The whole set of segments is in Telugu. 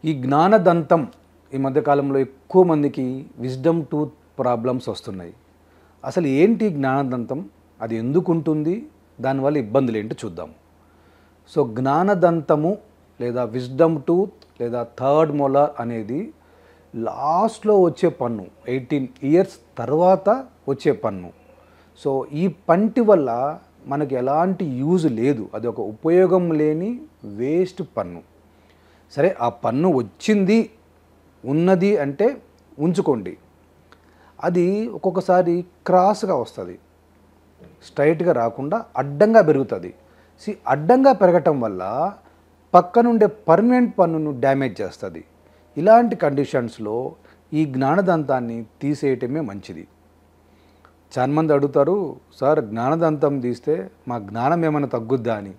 ఈ జ్ఞానదంతం ఈ మధ్యకాలంలో ఎక్కువ మందికి విజ్డమ్ టూత్ ప్రాబ్లమ్స్ వస్తున్నాయి. అసలు ఏంటి జ్ఞానదంతం, అది ఎందుకు ఉంటుంది, దానివల్ల ఇబ్బందులు ఏంటో చూద్దాం. సో జ్ఞానదంతము లేదా విజ్డమ్ టూత్ లేదా థర్డ్ మొలార్ అనేది లాస్ట్లో వచ్చే పన్ను, 18 ఇయర్స్ తర్వాత వచ్చే పన్ను. సో ఈ పంటి వల్ల మనకి ఎలాంటి యూజ్ లేదు, అది ఒక ఉపయోగం లేని వేస్ట్ పన్ను. సరే, ఆ పన్ను వచ్చింది ఉన్నది అంటే ఉంచుకోండి. అది ఒక్కొక్కసారి క్రాస్గా వస్తుంది, స్ట్రైట్గా రాకుండా అడ్డంగా పెరుగుతుంది. అడ్డంగా పెరగటం వల్ల పక్కనుండే పర్మనెంట్ పన్నును డ్యామేజ్ చేస్తుంది. ఇలాంటి కండిషన్స్లో ఈ జ్ఞానదంతాన్ని తీసేయటమే మంచిది. చాలామంది అడుగుతారు, సార్ జ్ఞానదంతం తీస్తే మా జ్ఞానం ఏమైనా తగ్గుద్దా అని.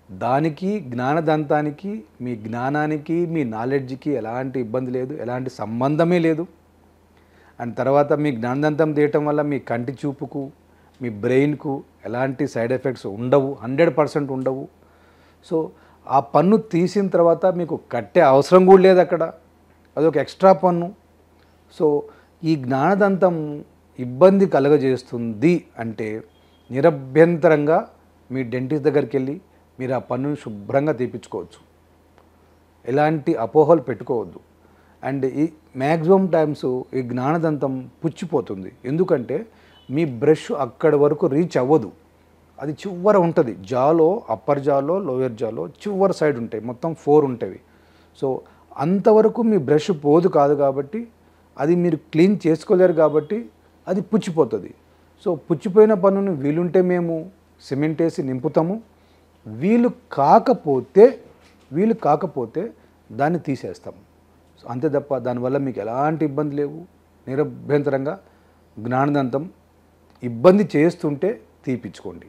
దానికి జ్ఞానదంతానికి, మీ జ్ఞానానికి, మీ నాలెడ్జ్కి ఎలాంటి ఇబ్బంది లేదు, ఎలాంటి సంబంధమే లేదు. అండ్ తర్వాత మీ జ్ఞానదంతం తీయటం వల్ల మీ కంటి చూపుకు, మీ బ్రెయిన్కు ఎలాంటి సైడ్ ఎఫెక్ట్స్ ఉండవు, 100% ఉండవు. సో ఆ పన్ను తీసిన తర్వాత మీకు కట్టే అవసరం కూడా లేదు అక్కడ, అదొక ఎక్స్ట్రా పన్ను. సో ఈ జ్ఞానదంతం ఇబ్బంది కలగజేస్తుంది అంటే నిరభ్యంతరంగా మీ డెంటిస్ట్ దగ్గరికి వెళ్ళి మీరు ఆ పన్నును శుభ్రంగా తీపించుకోవచ్చు. ఎలాంటి అపోహలు పెట్టుకోవద్దు. అండ్ ఈ మ్యాక్సిమం టైమ్స్ ఈ జ్ఞానదంతం పుచ్చిపోతుంది. ఎందుకంటే మీ బ్రష్ అక్కడి వరకు రీచ్ అవ్వదు, అది చివర ఉంటుంది. జాలో, అప్పర్ జాలో, లోయర్ జాలో చివరి సైడ్ ఉంటాయి, మొత్తం 4 ఉంటాయి. సో అంతవరకు మీ బ్రష్ పోదు కాదు కాబట్టి, అది మీరు క్లీన్ చేసుకోలేరు కాబట్టి అది పుచ్చిపోతుంది. సో పుచ్చిపోయిన పన్నును వీలుంటే మేము సిమెంట్ వేసి నింపుతాము, వీలు కాకపోతే దాన్ని తీసేస్తాము. సో అంతే తప్ప దానివల్ల మీకు ఎలాంటి ఇబ్బంది లేవు. నిరభ్యంతరంగా జ్ఞానదంతం ఇబ్బంది చేస్తుంటే తీపించుకోండి.